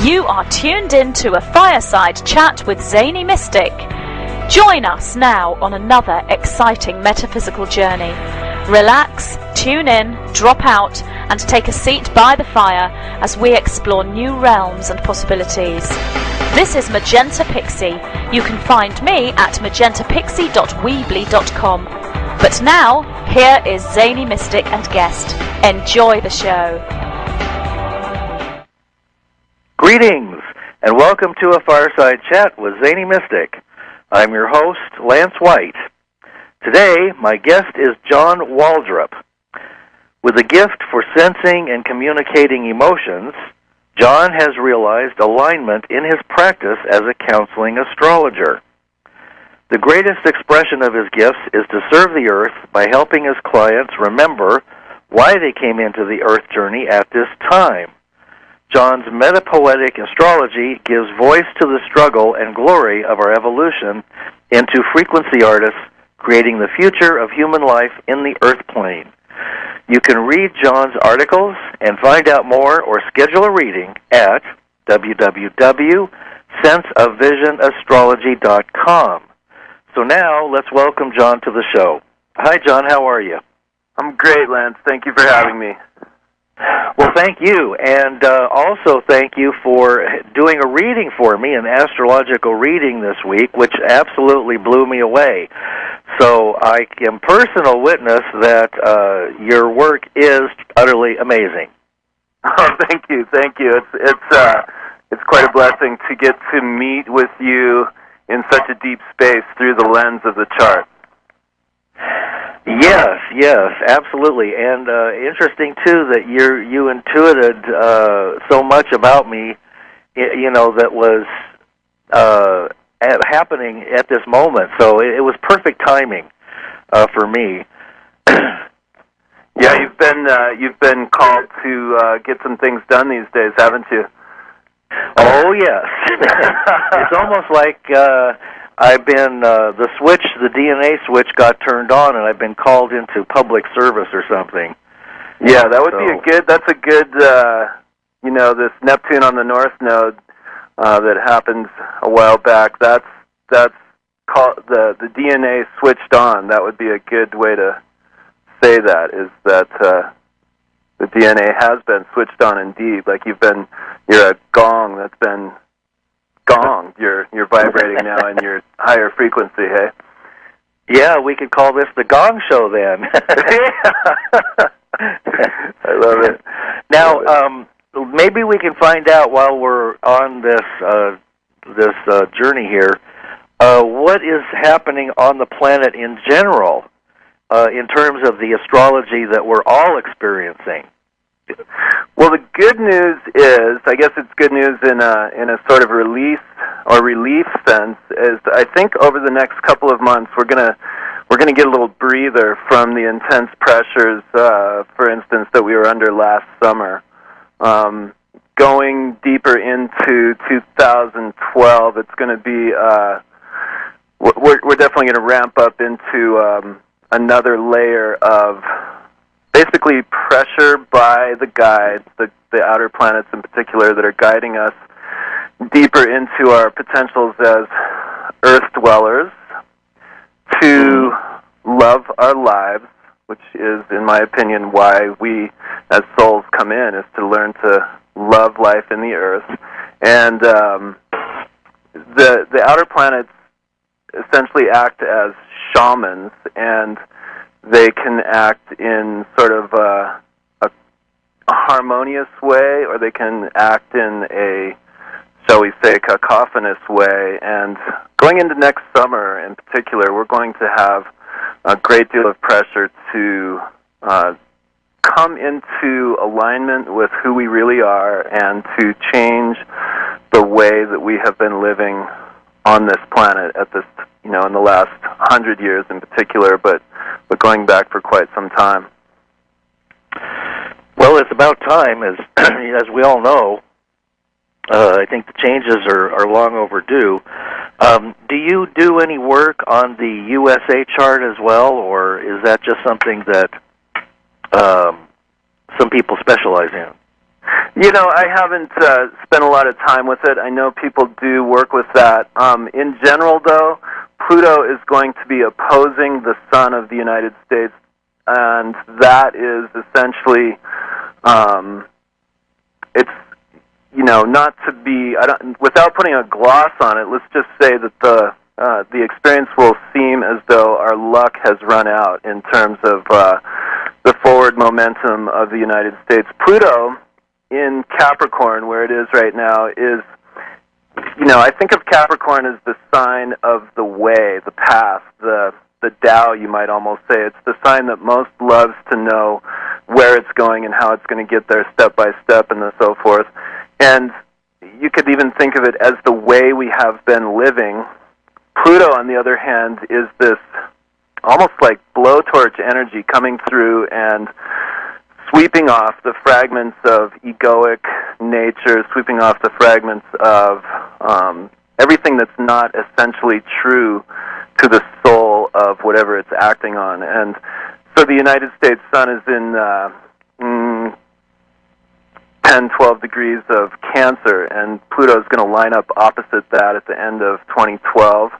You are tuned in to a fireside chat with Zany Mystic. Join us now on another exciting metaphysical journey. Relax, tune in, drop out, and take a seat by the fire as we explore new realms and possibilities. This is Magenta Pixie. You can find me at magentapixie.weebly.com. But now, here is Zany Mystic and guest. Enjoy the show. Greetings, and welcome to a fireside chat with Zany Mystic. I'm your host, Lance White. Today, my guest is Jon Waldrup. With a gift for sensing and communicating emotions, Jon has realized alignment in his practice as a counseling astrologer. The greatest expression of his gifts is to serve the earth by helping his clients remember why they came into the earth journey at this time. Jon's metapoetic astrology gives voice to the struggle and glory of our evolution into frequency artists creating the future of human life in the earth plane. You can read Jon's articles and find out more or schedule a reading at www.senseofvisionastrology.com. So now, let's welcome Jon to the show. Hi, Jon. How are you? I'm great, Lance. Thank you for having me. Well, thank you, and also thank you for doing a reading for me, an astrological reading this week, which absolutely blew me away. So I am personal witness that your work is utterly amazing. Oh, thank you. It's quite a blessing to get to meet with you in such a deep space through the lens of the chart. Yes, absolutely, and interesting too that you intuited so much about me, that was happening at this moment. So it was perfect timing for me. Yeah, you've been called to get some things done these days, haven't you? Oh yes, it's almost like. I've been, the DNA switch got turned on, and I've been called into public service or something. Yeah, that's a good, this Neptune on the North Node that happened a while back, that's called, the DNA switched on. That would be a good way to say that, is that the DNA has been switched on indeed. Like you're a gong that's been gong. You're vibrating now in your higher frequency, hey? Yeah, we could call this the Gong Show then. I love it. Now, maybe we can find out while we're on this journey here, what is happening on the planet in general in terms of the astrology that we're all experiencing. Well, the good news is, I guess it's good news in a sort of release or relief sense, is I think over the next couple of months we're gonna get a little breather from the intense pressures, for instance, that we were under last summer. Going deeper into 2012, it's going to be we're definitely going to ramp up into another layer of basically pressure by the guides, the outer planets in particular, that are guiding us deeper into our potentials as earth dwellers, to love our lives, which is, in my opinion, why we as souls come in, is to learn to love life in the earth. And the outer planets essentially act as shamans, and they can act in sort of a harmonious way, or they can act in a, shall we say, cacophonous way. And going into next summer in particular, we're going to have a great deal of pressure to come into alignment with who we really are, and to change the way that we have been living on this planet at this, in the last 100 years in particular, but going back for quite some time. Well, it's about time, as we all know. I think the changes are long overdue. Do you do any work on the USA chart as well, or is that just something that some people specialize in? I haven't spent a lot of time with it. I know people do work with that. In general, though, Pluto is going to be opposing the sun of the United States, and that is essentially, it's, not to be, without putting a gloss on it, let's just say that the experience will seem as though our luck has run out in terms of the forward momentum of the United States. Pluto in Capricorn, where it is right now, is, I think of Capricorn as the sign of the way, the path, the Tao, you might almost say. It's the sign that most loves to know where it's going and how it's going to get there step by step and so forth. And you could even think of it as the way we have been living. Pluto, on the other hand, is this almost like blowtorch energy coming through and sweeping off the fragments of egoic nature, sweeping off the fragments of everything that's not essentially true to the soul of whatever it's acting on. And so the United States sun is in 10, 12 degrees of Cancer, and Pluto is going to line up opposite that at the end of 2012.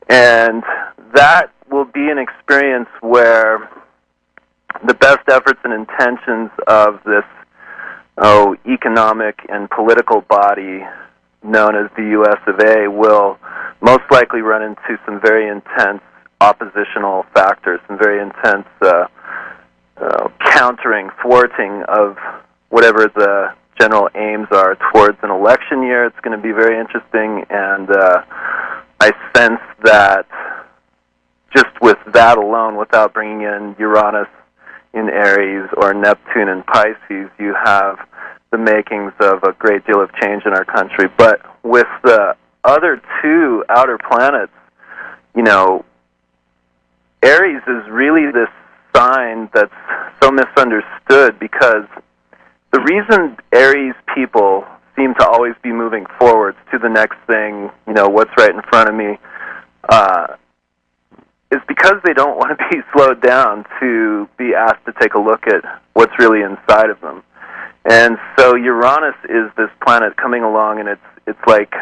And that will be an experience where the best efforts and intentions of this economic and political body known as the U.S. of A. will most likely run into some very intense oppositional factors, some very intense countering, thwarting of whatever the general aims are towards an election year. It's going to be very interesting, and I sense that just with that alone, without bringing in Uranus in Aries or Neptune in Pisces, you have the makings of a great deal of change in our country. But with the other two outer planets, Aries is really this sign that's so misunderstood, because the reason Aries people seem to always be moving forwards to the next thing, what's right in front of me, is because they don't want to be slowed down to be asked to take a look at what's really inside of them. And so Uranus is this planet coming along, and it's like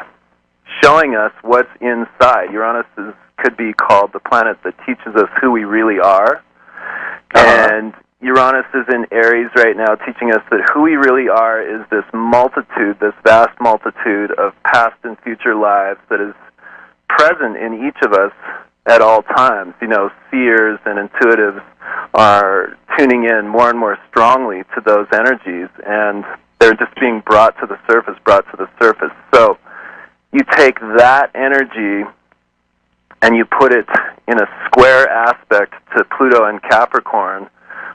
showing us what's inside. Uranus could be called the planet that teaches us who we really are. And Uranus is in Aries right now, teaching us that who we really are is this multitude, this vast multitude of past and future lives that is present in each of us at all times. Seers and intuitives are tuning in more and more strongly to those energies, and they're just being brought to the surface. So you take that energy and you put it in a square aspect to Pluto and Capricorn,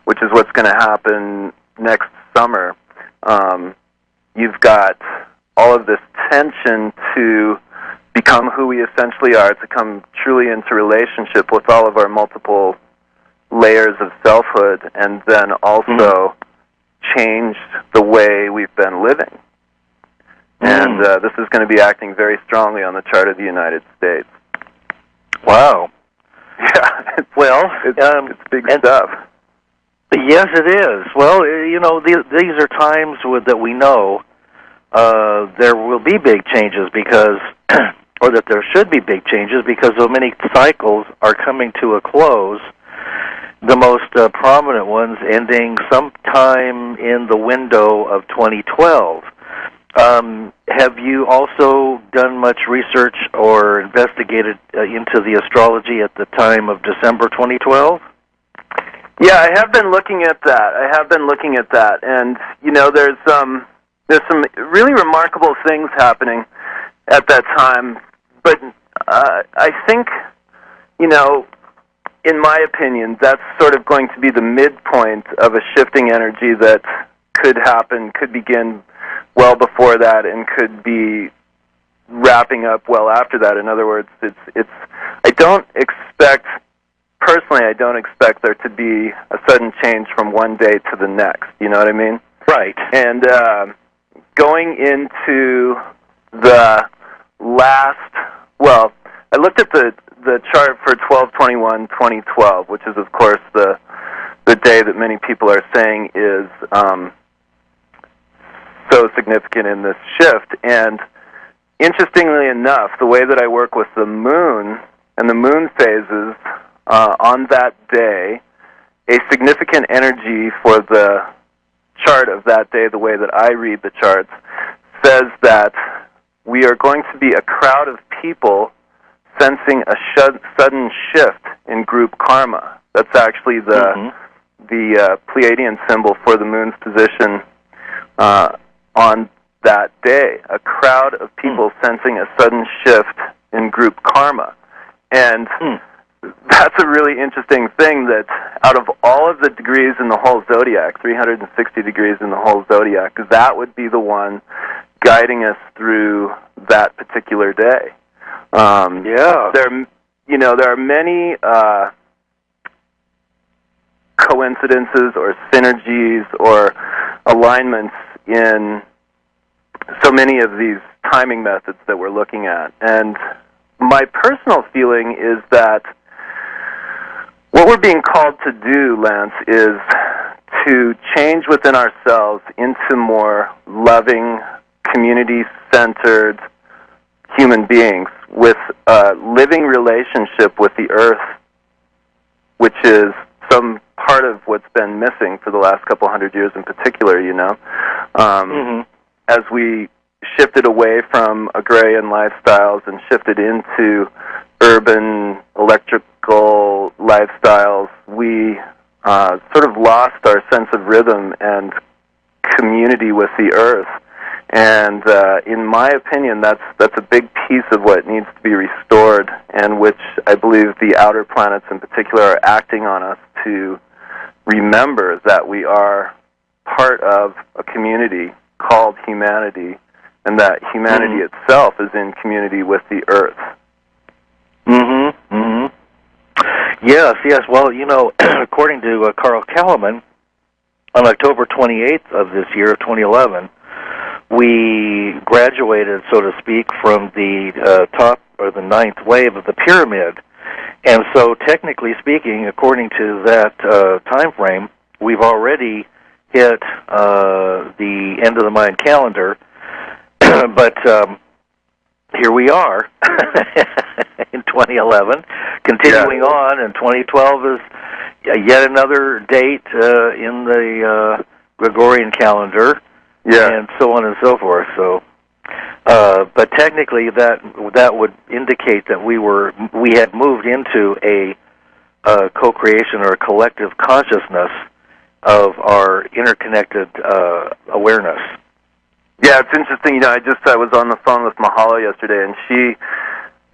which is what's going to happen next summer. You've got all of this tension to become who we essentially are, to come truly into relationship with all of our multiple layers of selfhood, and then also change the way we've been living. And this is going to be acting very strongly on the chart of the United States. Wow. Yeah. It's big stuff. Yes, it is. Well, these are times that we know there will be big changes because, or that there should be big changes because so many cycles are coming to a close. The most prominent ones ending sometime in the window of 2012. Have you also done much research or investigated into the astrology at the time of December 2012? Yeah, I have been looking at that. And there's some really remarkable things happening at that time. But I think, in my opinion, that's sort of going to be the midpoint of a shifting energy that could happen, could begin well before that, and could be wrapping up well after that. In other words, I don't expect there to be a sudden change from one day to the next. You know what I mean? Right. And going into the last, I looked at the chart for 12/21/2012, which is, of course, the day that many people are saying is so significant in this shift. And interestingly enough, the way that I work with the moon and the moon phases on that day, a significant energy for the chart of that day, the way that I read the charts, says that we are going to be a crowd of people sensing a sudden shift in group karma. That's actually the Pleiadian symbol for the moon's position on that day. A crowd of people sensing a sudden shift in group karma. And that's a really interesting thing, that out of all of the degrees in the whole zodiac, 360 degrees in the whole zodiac, that would be the one guiding us through that particular day. There are many coincidences or synergies or alignments in so many of these timing methods that we're looking at. And my personal feeling is that what we're being called to do, Lance, is to change within ourselves into more loving, community-centered human beings with a living relationship with the earth, which is some part of what's been missing for the last couple hundred years in particular, as we shifted away from agrarian lifestyles and shifted into urban, electrical lifestyles, we sort of lost our sense of rhythm and community with the earth. And in my opinion, that's a big piece of what needs to be restored, and which I believe the outer planets in particular are acting on us to remember that we are part of a community called humanity, and that humanity itself is in community with the earth. Yes. Well, according to Carl Kalman, on October 28th of this year, 2011, we graduated, so to speak, from the top or the ninth wave of the pyramid. And so, technically speaking, according to that time frame, we've already hit the end of the Mayan calendar. But here we are in 2011, continuing on, and 2012 is yet another date in the Gregorian calendar, and so on and so forth. So, but technically, that would indicate that we had moved into a co-creation or a collective consciousness of our interconnected awareness. Yeah, it's interesting. I was on the phone with Mahalo yesterday, and she,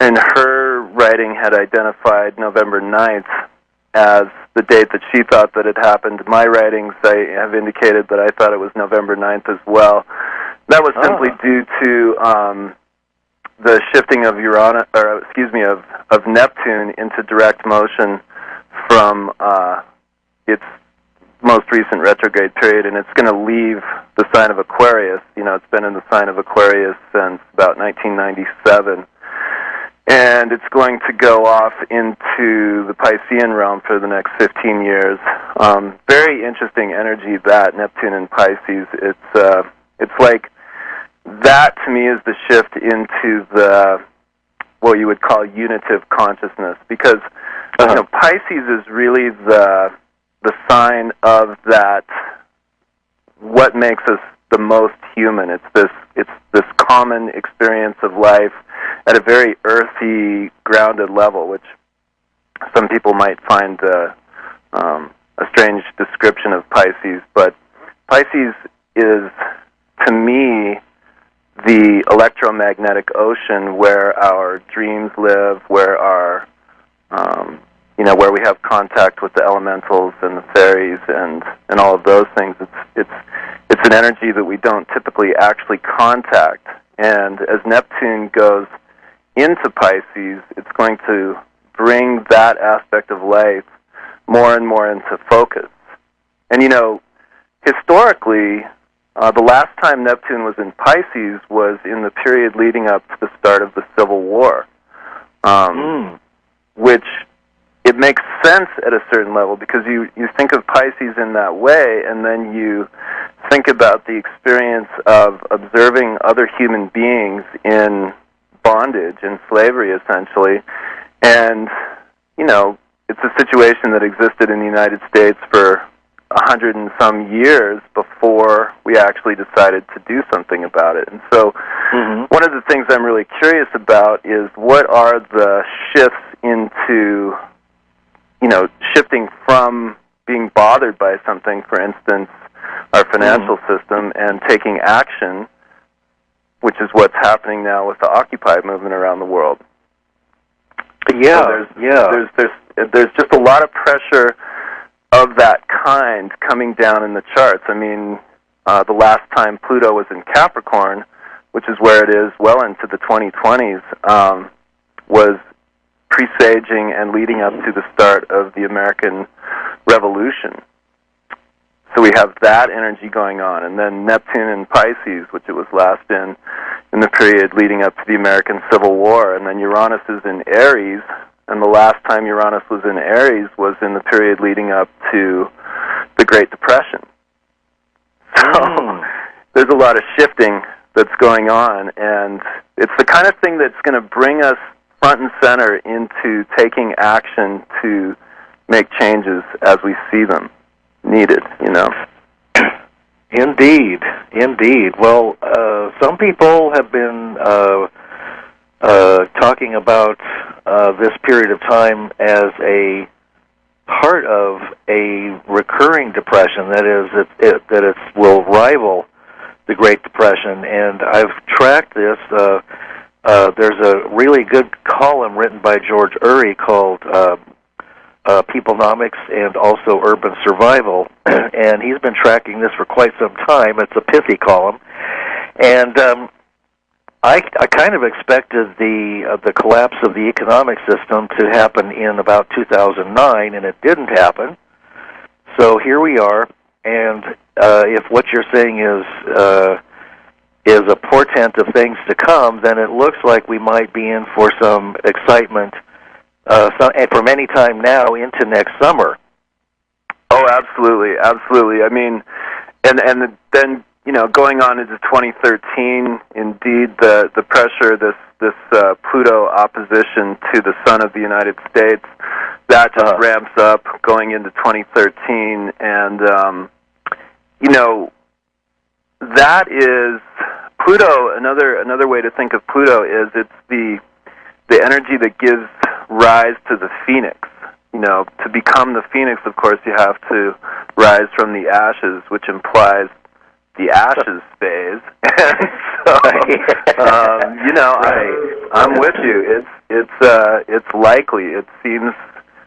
in her writing, had identified November 9th as the date that she thought that it happened. My writings, I have indicated that I thought it was November 9th as well. That was simply due to the shifting of of Neptune into direct motion from its most recent retrograde period, and it's going to leave the sign of Aquarius. It's been in the sign of Aquarius since about 1997, and it's going to go off into the Piscean realm for the next 15 years. Very interesting energy, that Neptune in Pisces. It's like that, to me, is the shift into the what you would call unitive consciousness, because Pisces is really the sign of that, what makes us the most human. It's this common experience of life at a very earthy, grounded level, which some people might find a strange description of Pisces. But Pisces is, to me, the electromagnetic ocean where our dreams live, where our where we have contact with the elementals and the fairies and all of those things. It's an energy that we don't typically actually contact. And as Neptune goes into Pisces, it's going to bring that aspect of life more and more into focus. And historically, the last time Neptune was in Pisces was in the period leading up to the start of the Civil War, which it makes sense at a certain level, because you think of Pisces in that way, and then you think about the experience of observing other human beings in bondage and slavery, essentially. And, you know, it's a situation that existed in the United States for 100 and some years before we actually decided to do something about it. And so one of the things I'm really curious about is what are the shifts into, you know, shifting from being bothered by something, for instance, our financial system, and taking action, which is what's happening now with the Occupy movement around the world. Yeah, so there's just a lot of pressure of that kind coming down in the charts. I mean, the last time Pluto was in Capricorn, which is where it is well into the 2020s, was presaging and leading up to the start of the American Revolution. So we have that energy going on, and then Neptune in Pisces, which it was last in the period leading up to the American Civil War, and then Uranus is in Aries, and the last time Uranus was in Aries was in the period leading up to the Great Depression. So there's a lot of shifting that's going on, and it's the kind of thing that's going to bring us front and center into taking action to make changes as we see them needed, you know. Indeed. Well, some people have been talking about this period of time as a part of a recurring depression. That is, that it will rival the Great Depression. And I've tracked this. There's a really good column written by George Urey called Peoplenomics and also Urban Survival, and he's been tracking this for quite some time. It's a pithy column, and I kind of expected the collapse of the economic system to happen in about 2009, and it didn't happen. So here we are, and if what you're saying is a portent of things to come, then it looks like we might be in for some excitement from any time now into next summer. Oh, absolutely. I mean, and then, you know, going on into 2013, indeed, the pressure, this Pluto opposition to the Sun of the United States, that just ramps up going into 2013, and you know, that is Pluto. Another way to think of Pluto is it's the energy that gives rise to the phoenix. You know, to become the phoenix, of course, you have to rise from the ashes, which implies the ashes phase. And so, you know, I'm with you. It's likely. It seems.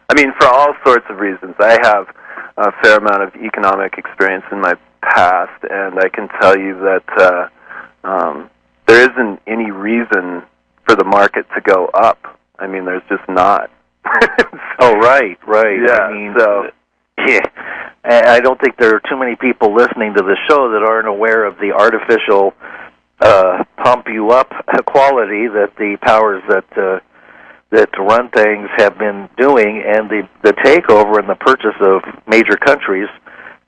I mean, for all sorts of reasons. I have a fair amount of economic experience in my past, and I can tell you that there isn't any reason for the market to go up. I mean, there's just not. Oh, right. Yeah, I mean, I don't think there are too many people listening to the show that aren't aware of the artificial pump you up quality that the powers that run things have been doing, and the takeover and the purchase of major countries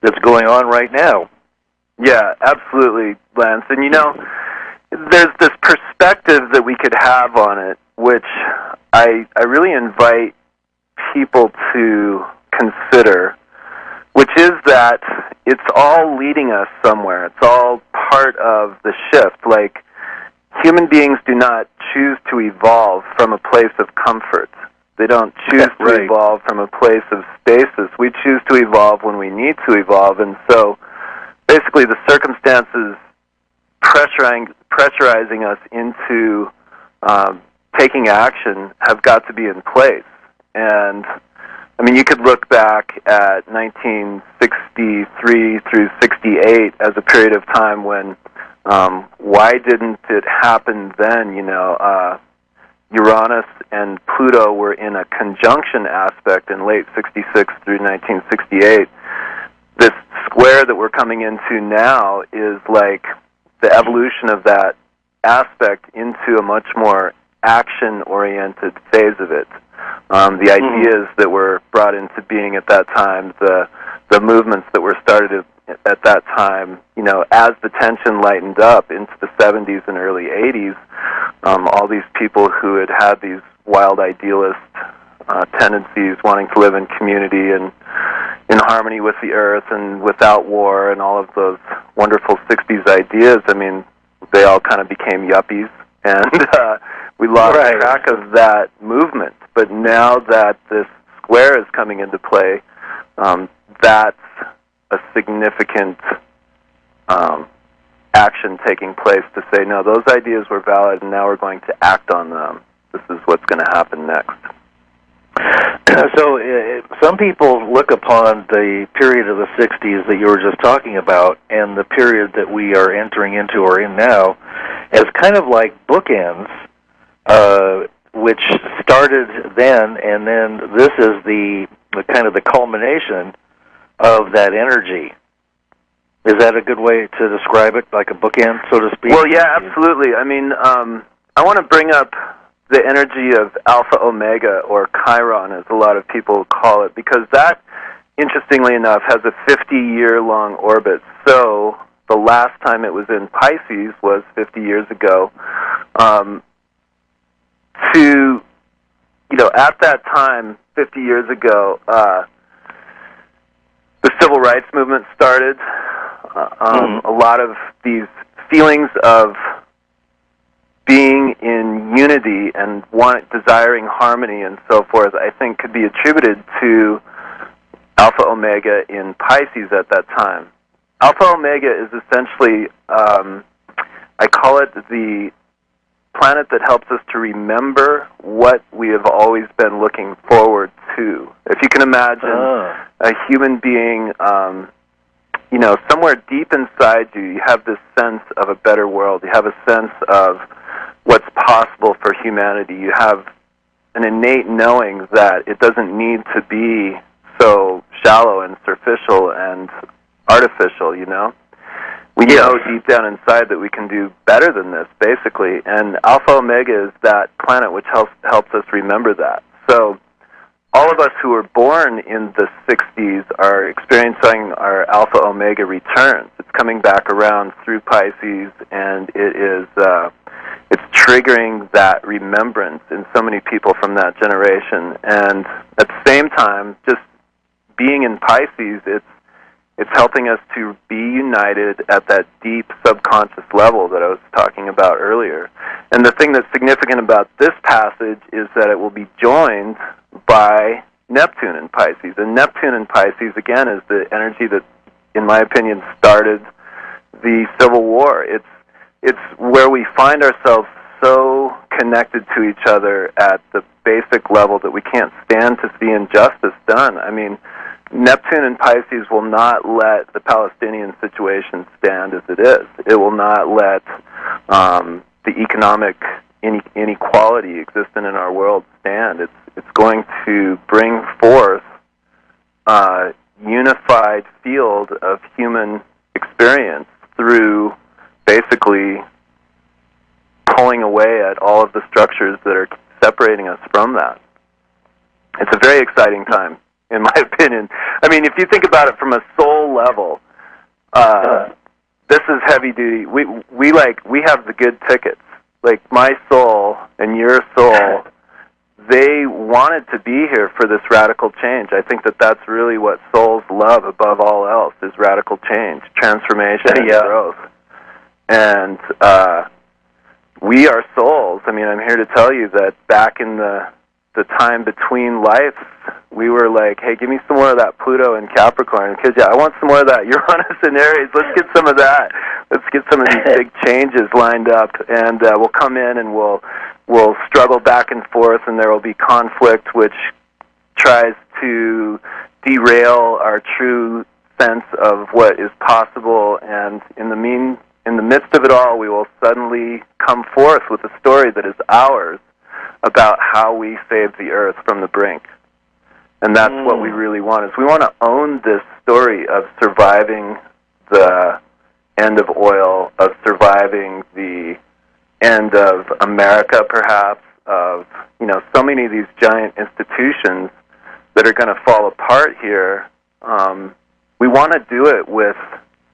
that's going on right now. Yeah, absolutely, Lance. And you know, there's this perspective that we could have on it, which I really invite people to consider, which is that it's all leading us somewhere. It's all part of the shift. Like, human beings do not choose to evolve from a place of comfort. They don't choose to evolve from a place of stasis. We choose to evolve when we need to evolve, and so basically the circumstances pressurizing us into taking action have got to be in place. And I mean, you could look back at 1963 through 68 as a period of time when why didn't it happen then? You know, Uranus and Pluto were in a conjunction aspect in late 66 through 1968. This square that we're coming into now is like the evolution of that aspect into a much more action-oriented phase of it. The ideas that were brought into being at that time, the movements that were started at that time, you know, as the tension lightened up into the 70s and early 80s, all these people who had these wild idealist tendencies, wanting to live in community and in harmony with the earth and without war and all of those wonderful 60s ideas, I mean, they all kind of became yuppies, and we lost track of that movement. But now that this square is coming into play, that's a significant action taking place to say, no, those ideas were valid, and now we're going to act on them. This is what's going to happen next. So some people look upon the period of the 60s that you were just talking about and the period that we are entering into or in now as kind of like bookends, which started then, and then this is the kind of the culmination of that energy. Is that a good way to describe it, like a bookend, so to speak? Well, yeah, absolutely. I mean, I want to bring up the energy of Alpha Omega, or Chiron, as a lot of people call it, because that, interestingly enough, has a 50-year-long orbit. So the last time it was in Pisces was 50 years ago. At that time, 50 years ago, the civil rights movement started. A lot of these feelings of being in unity and desiring harmony and so forth, I think, could be attributed to Alpha Omega in Pisces at that time. Alpha Omega is essentially, I call it the planet that helps us to remember what we have always been looking forward to. If you can imagine a human being, somewhere deep inside you, you have this sense of a better world. You have a sense of what's possible for humanity. You have an innate knowing that it doesn't need to be so shallow and superficial and artificial, you know? We know deep down inside that we can do better than this, basically, and Alpha Omega is that planet which helps us remember that. So all of us who were born in the 60s are experiencing our Alpha Omega returns. It's coming back around through Pisces, and it's triggering that remembrance in so many people from that generation. And at the same time, just being in Pisces, it's helping us to be united at that deep subconscious level that I was talking about earlier. And the thing that's significant about this passage is that it will be joined by Neptune in Pisces. And Neptune in Pisces, again, is the energy that, in my opinion, started the Civil War. It's where we find ourselves so connected to each other at the basic level that we can't stand to see injustice done. I mean, Neptune in Pisces will not let the Palestinian situation stand as it is. It will not let the economic inequality existent in our world stand. It's going to bring forth a unified field of human experience through basically pulling away at all of the structures that are separating us from that. It's a very exciting time, in my opinion. I mean, if you think about it from a soul level, this is heavy duty. We have the good tickets. Like my soul and your soul, they wanted to be here for this radical change. I think that that's really what souls love above all else, is radical change, transformation, and growth. And we are souls. I mean, I'm here to tell you that back in the time between lives, we were like, hey, give me some more of that Pluto and Capricorn. Because, I want some more of that Uranus and Aries. Let's get some of that. Let's get some of these big changes lined up. And we'll come in and we'll struggle back and forth, and there will be conflict which tries to derail our true sense of what is possible. And in the midst of it all, we will suddenly come forth with a story that is ours about how we saved the earth from the brink. And that's what we really want, is we want to own this story of surviving the end of oil, of surviving the end of America, perhaps, of, so many of these giant institutions that are going to fall apart here. We want to do it with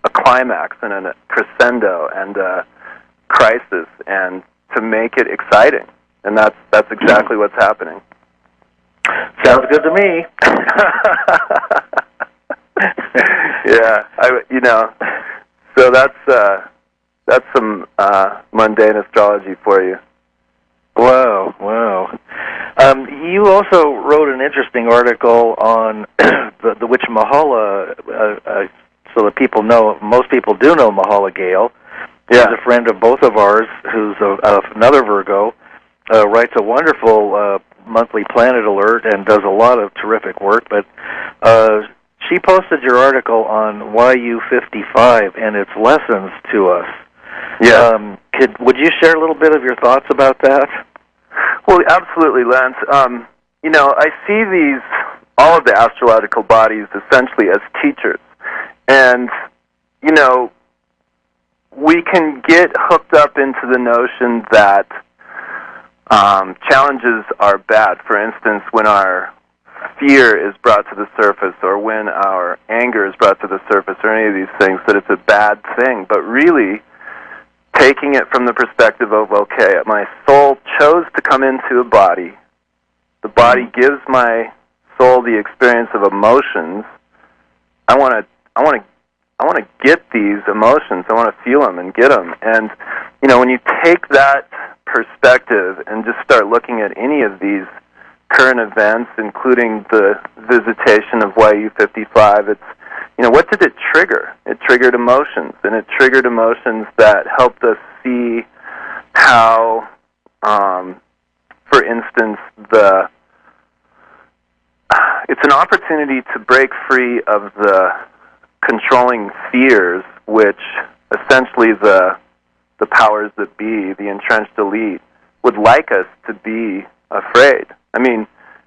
a climax and a crescendo and a crisis, and to make it exciting. And that's exactly what's happening. Sounds good to me. Yeah, so that's some mundane astrology for you. Wow. You also wrote an interesting article on the witch Mahala, so that people know, most people do know Mahala Gale. Yeah. She's a friend of both of ours, who's another Virgo, writes a wonderful monthly planet alert and does a lot of terrific work, but she posted your article on YU55 and its lessons to us. Yeah. Would you share a little bit of your thoughts about that? Well, absolutely, Lance. I see all of the astrological bodies essentially as teachers. And, we can get hooked up into the notion that challenges are bad. For instance, when our fear is brought to the surface, or when our anger is brought to the surface, or any of these things, that it's a bad thing. But really, taking it from the perspective of, okay, my soul chose to come into a body. The body gives my soul the experience of emotions. I want to get these emotions. I want to feel them and get them. And when you take that perspective and just start looking at any of these current events, including the visitation of YU55, it's, what did it trigger? It triggered emotions, and it triggered emotions that helped us see how, for instance, it's an opportunity to break free of the controlling fears, which essentially the powers that be, the entrenched elite, would like us to be afraid. I mean,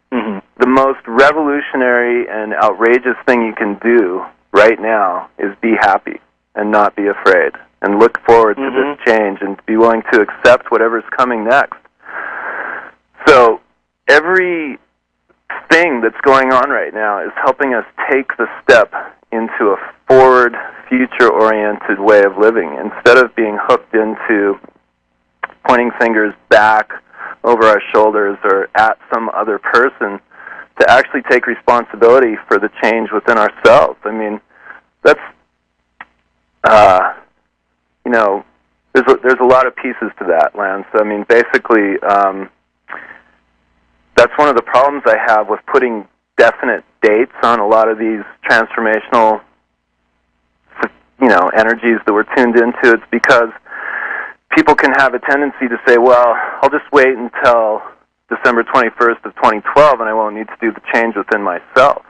the most revolutionary and outrageous thing you can do right now is be happy and not be afraid, and look forward to this change and be willing to accept whatever's coming next. So every thing that's going on right now is helping us take the step into a forward, future-oriented way of living, instead of being hooked into pointing fingers back over our shoulders or at some other person, to actually take responsibility for the change within ourselves. I mean, that's, there's a lot of pieces to that, Lance. I mean, basically, that's one of the problems I have with putting definite dates on a lot of these transformational, energies that we're tuned into. It's because people can have a tendency to say, well, I'll just wait until December 21st of 2012 and I won't need to do the change within myself.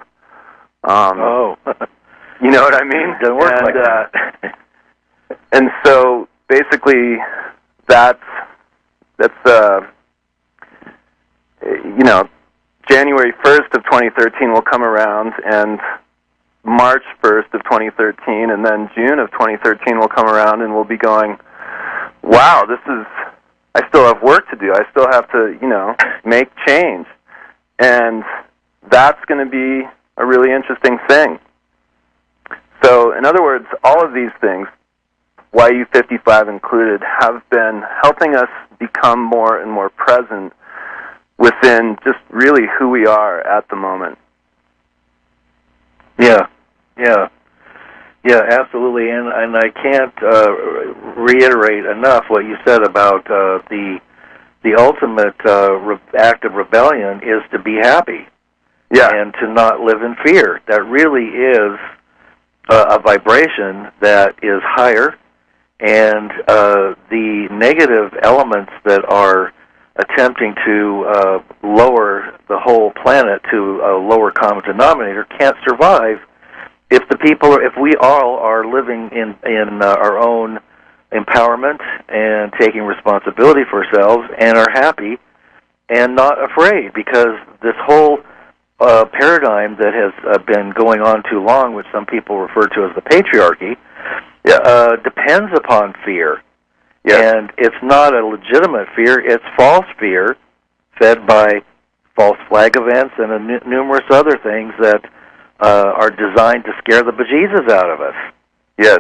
You know what I mean? It doesn't work like that. And so basically that's January 1st of 2013 will come around, and March 1st of 2013, and then June of 2013 will come around, and we'll be going, wow, I still have work to do. I still have to, make change. And that's going to be a really interesting thing. So, in other words, all of these things, YU55 included, have been helping us become more and more present within just really who we are at the moment. Yeah, absolutely, and I can't reiterate enough what you said about the ultimate act of rebellion is to be happy, and to not live in fear. That really is a vibration that is higher, and the negative elements that are attempting to lower the whole planet to a lower common denominator can't survive if we all are living in our own empowerment and taking responsibility for ourselves and are happy and not afraid, because this whole paradigm that has been going on too long, which some people refer to as the patriarchy, depends upon fear. And it's not a legitimate fear, it's false fear, fed by false flag events and numerous other things that are designed to scare the bejesus out of us. Yes,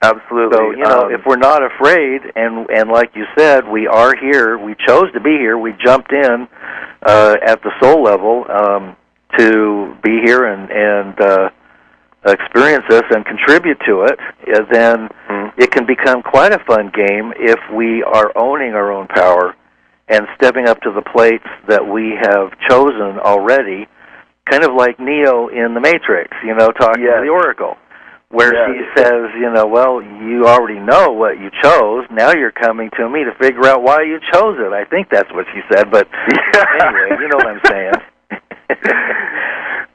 absolutely. So, if we're not afraid, and like you said, we are here, we chose to be here, we jumped in at the soul level to be here and experience this and contribute to it, then it can become quite a fun game if we are owning our own power and stepping up to the plates that we have chosen already, kind of like Neo in The Matrix, talking to the Oracle, where she says, well, you already know what you chose, now you're coming to me to figure out why you chose it. I think that's what she said, but anyway, you know what I'm saying.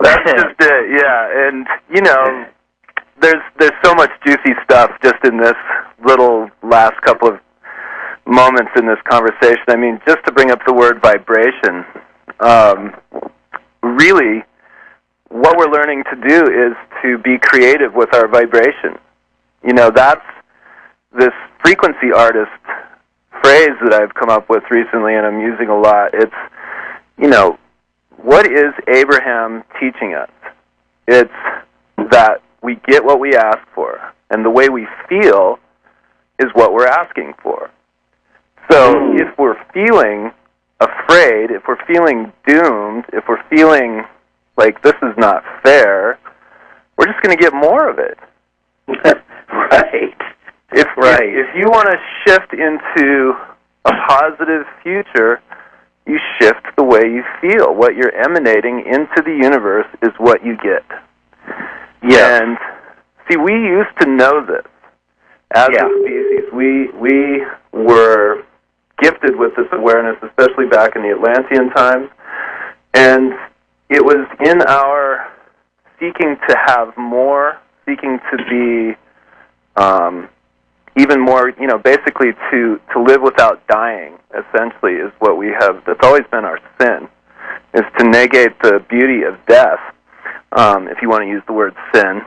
That's just it, yeah. And, there's so much juicy stuff just in this little last couple of moments in this conversation. I mean, just to bring up the word vibration, really, what we're learning to do is to be creative with our vibration. That's this frequency artist phrase that I've come up with recently and I'm using a lot. It's, what is Abraham teaching us? It's that we get what we ask for, and the way we feel is what we're asking for. So if we're feeling afraid, if we're feeling doomed, if we're feeling like this is not fair, we're just going to get more of it. Right. If you want to shift into a positive future, you shift the way you feel. What you're emanating into the universe is what you get. Yeah. And see, we used to know this as a species. We were gifted with this awareness, especially back in the Atlantean times, and it was in our seeking to have more, seeking to be even more, basically to live without dying, essentially, is what we have. That's always been our sin, is to negate the beauty of death, if you want to use the word sin.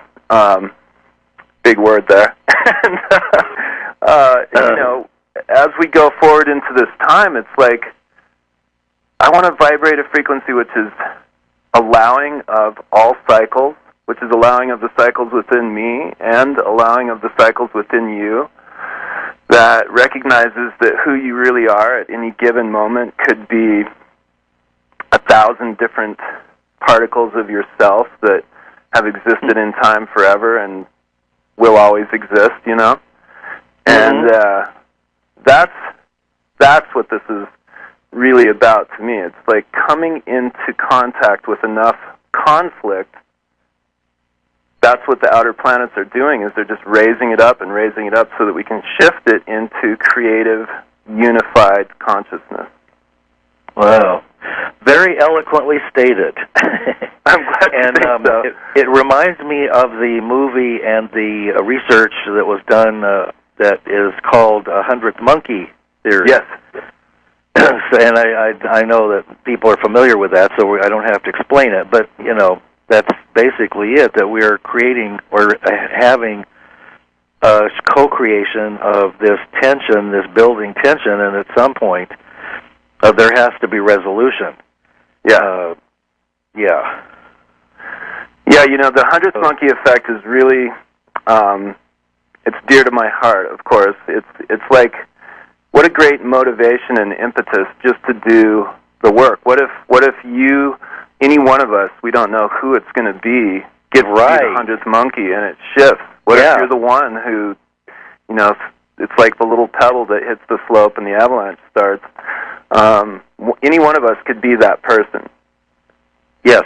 Big word there. And, as we go forward into this time, it's like, I want to vibrate a frequency which is allowing of all cycles, which is allowing of the cycles within me and allowing of the cycles within you, that recognizes that who you really are at any given moment could be 1,000 different particles of yourself that have existed in time forever and will always exist, And that's what this is really about to me. It's like coming into contact with enough conflict. That's what the outer planets are doing, is they're just raising it up so that we can shift it into creative, unified consciousness. Wow. Very eloquently stated. I'm glad you think so. It reminds me of the movie and the research that was done that is called 100th Monkey Theory. Yes. And I know that people are familiar with that, so I don't have to explain it. But, that's basically it, that we are creating or having a co-creation of this tension, this building tension, and at some point there has to be resolution. Yeah. Yeah. Yeah, the 100th Monkey Effect is really, it's dear to my heart, of course. It's like, what a great motivation and impetus just to do the work. What if you, any one of us, we don't know who it's going to be, gets to the 100th monkey and it shifts? What if you're the one who, it's like the little pebble that hits the slope and the avalanche starts. Any one of us could be that person. Yes.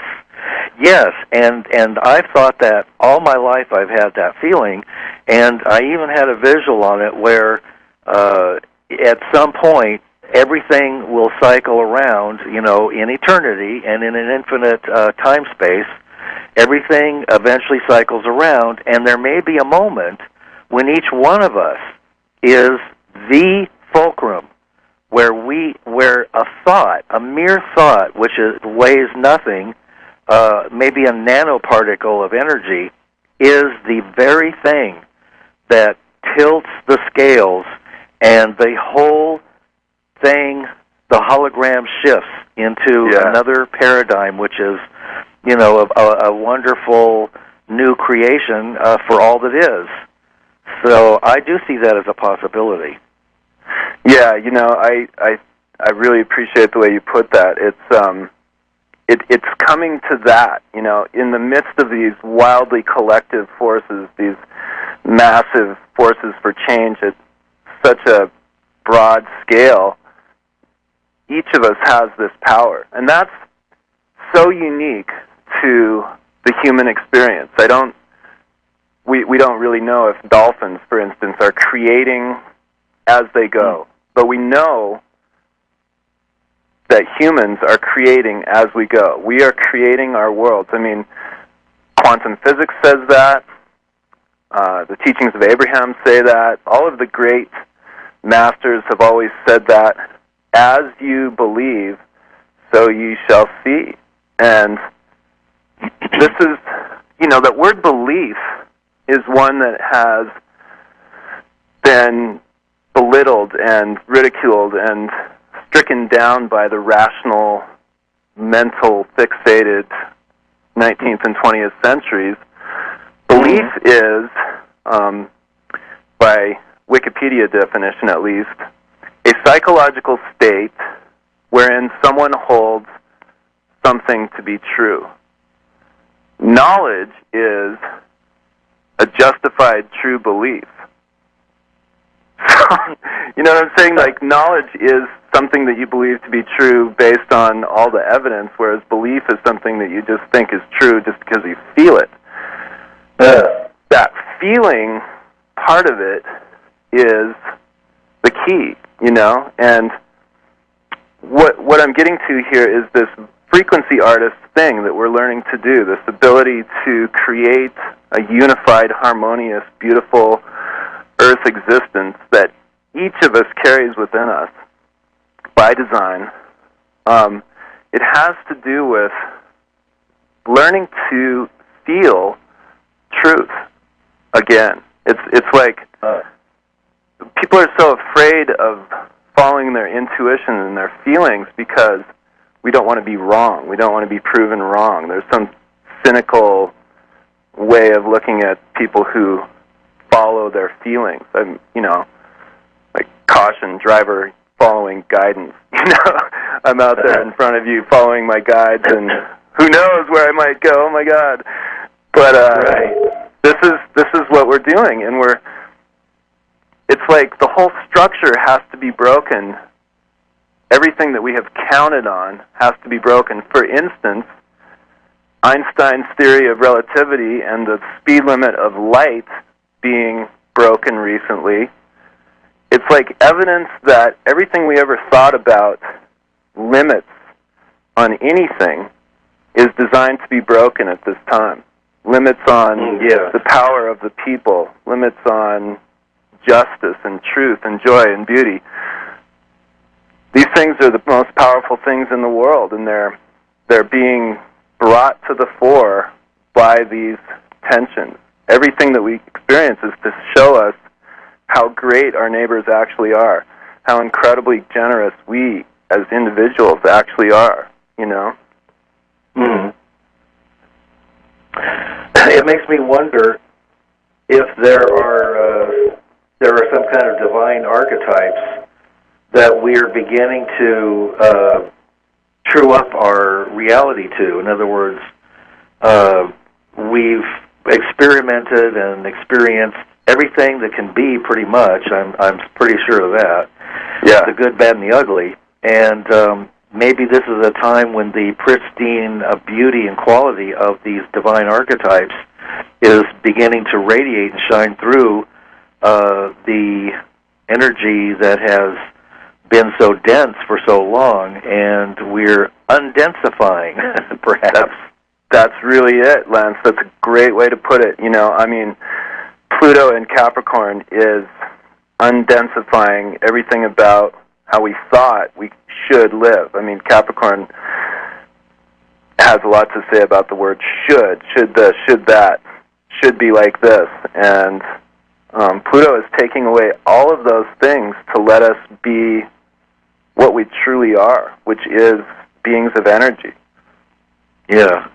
Yes, and I've thought that all my life. I've had that feeling, and I even had a visual on it where at some point everything will cycle around, in eternity and in an infinite time space. Everything eventually cycles around, and there may be a moment when each one of us is the fulcrum, where a thought, a mere thought, which weighs nothing, maybe a nanoparticle of energy, is the very thing that tilts the scales, and the whole thing the hologram shifts into another paradigm, which is, a wonderful new creation for all that is. So I do see that as a possibility. Yeah, I really appreciate the way you put that. It's coming to that, in the midst of these wildly collective forces, these massive forces for change at such a broad scale. Each of us has this power, and that's so unique to the human experience. We don't really know if dolphins, for instance, are creating as they go, but we know that humans are creating as we go. We are creating our worlds. I mean, quantum physics says that. The teachings of Abraham say that. All of the great masters have always said that. As you believe, so you shall see. And this is, that word belief is one that has been belittled and ridiculed and stricken down by the rational, mental, fixated 19th and 20th centuries. Belief is, by Wikipedia definition at least, a psychological state wherein someone holds something to be true. Knowledge is a justified true belief. So, you know what I'm saying? Like, knowledge is something that you believe to be true based on all the evidence, whereas belief is something that you just think is true just because you feel it. That feeling part of it is the key, and what I'm getting to here is this frequency artist thing that we're learning to do, this ability to create a unified, harmonious, beautiful Earth existence that each of us carries within us by design. It has to do with learning to feel truth again. It's like people are so afraid of following their intuition and their feelings because we don't want to be wrong. We don't want to be proven wrong. There's some cynical way of looking at people who follow their feelings. Like caution, driver following guidance. I'm out there in front of you following my guides, and who knows where I might go? Oh my God! But this is what we're doing, and it's like the whole structure has to be broken. Everything that we have counted on has to be broken. For instance, Einstein's theory of relativity and the speed limit of light being broken recently, it's like evidence that everything we ever thought about limits on anything is designed to be broken at this time. Limits on the power of the people, limits on justice and truth and joy and beauty. These things are the most powerful things in the world, and they're being brought to the fore by these tensions. Everything that we experience is to show us how great our neighbors actually are, how incredibly generous we as individuals actually are, It makes me wonder if there are some kind of divine archetypes that we're beginning to true up our reality to. In other words, we've experimented and experienced everything that can be, pretty much. I'm pretty sure of that. Yeah. The good, bad, and the ugly. And maybe this is a time when the pristine beauty and quality of these divine archetypes is beginning to radiate and shine through the energy that has been so dense for so long, and we're undensifying, perhaps. That's really it, Lance. That's a great way to put it. Pluto in Capricorn is undensifying everything about how we thought we should live. I mean, Capricorn has a lot to say about the word should this, should that, should be like this. And Pluto is taking away all of those things to let us be what we truly are, which is beings of energy. Yeah.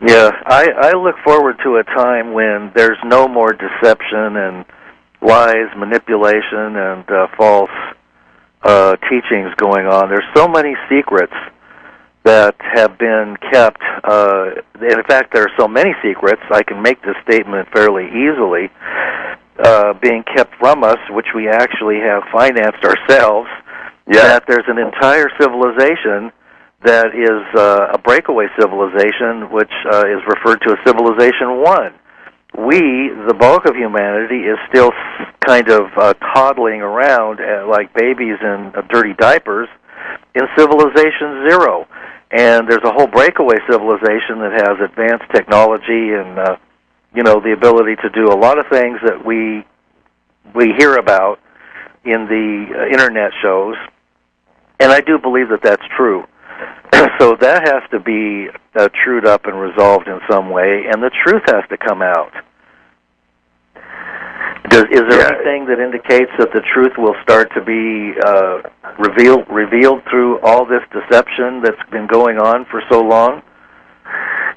Yeah, I look forward to a time when there's no more deception and lies, manipulation, and false teachings going on. There's so many secrets that have been kept. In fact, there are so many secrets, I can make this statement fairly easily, being kept from us, which we actually have financed ourselves, that there's an entire civilization that is a breakaway civilization, which is referred to as Civilization 1. We, the bulk of humanity, is still kind of toddling around like babies in dirty diapers in Civilization 0. And there's a whole breakaway civilization that has advanced technology and, the ability to do a lot of things that we hear about in the Internet shows. And I do believe that that's true. So that has to be trued up and resolved in some way, and the truth has to come out. Is there anything that indicates that the truth will start to be revealed through all this deception that's been going on for so long?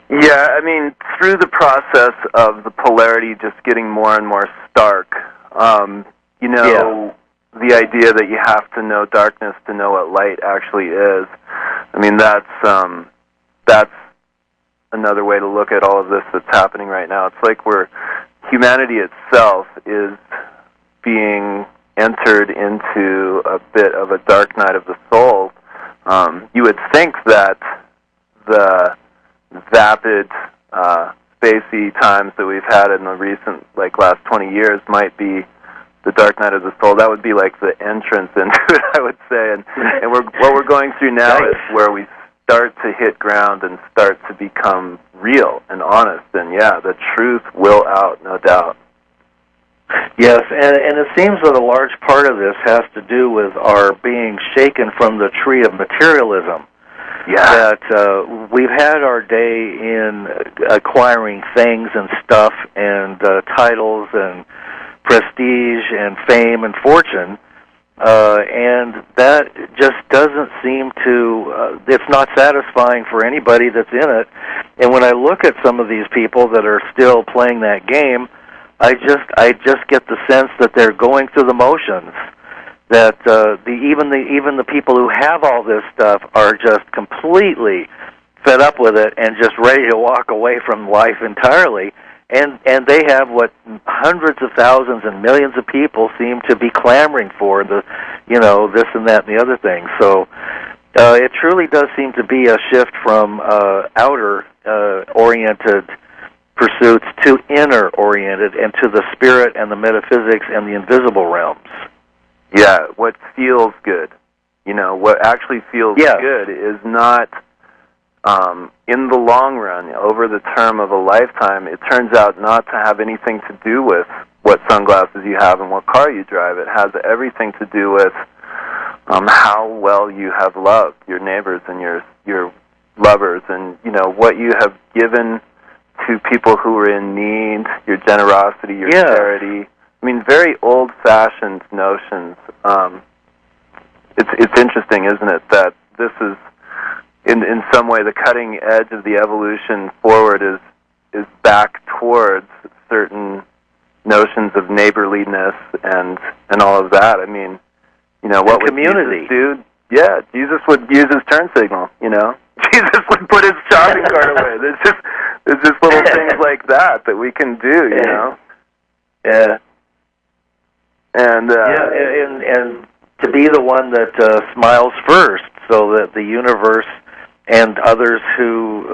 Yeah, I mean, through the process of the polarity just getting more and more stark, the idea that you have to know darkness to know what light actually is. I mean, that's another way to look at all of this that's happening right now. It's like humanity itself is being entered into a bit of a dark night of the soul. You would think that the vapid, spacey times that we've had in the recent, last 20 years might be the dark night of the soul. That would be like the entrance into it, I would say. And what we're going through now is where we start to hit ground and start to become real and honest. And the truth will out, no doubt. Yes, and it seems that a large part of this has to do with our being shaken from the tree of materialism. Yeah. That we've had our day in acquiring things and stuff and titles and prestige and fame and fortune, and that just doesn't seem to, it's not satisfying for anybody that's in it. And when I look at some of these people that are still playing that game, I just get the sense that they're going through the motions, that even the people who have all this stuff are just completely fed up with it and just ready to walk away from life entirely. And they have what hundreds of thousands and millions of people seem to be clamoring for, this and that and the other thing. So it truly does seem to be a shift from outer-oriented pursuits to inner-oriented and to the spirit and the metaphysics and the invisible realms. Yeah, what feels good. What actually feels good is not... in the long run, over the term of a lifetime, it turns out not to have anything to do with what sunglasses you have and what car you drive. It has everything to do with how well you have loved your neighbors and your lovers, and what you have given to people who are in need, your generosity, your charity. I mean, very old-fashioned notions. It's interesting, isn't it, that this is in some way the cutting edge of the evolution forward is back towards certain notions of neighborliness and all of that. I mean, what would community Jesus do? Yeah, Jesus would use his turn signal. Jesus would put his shopping cart away. There's just little things like that we can do. Yeah. And and to be the one that smiles first, so that the universe and others who,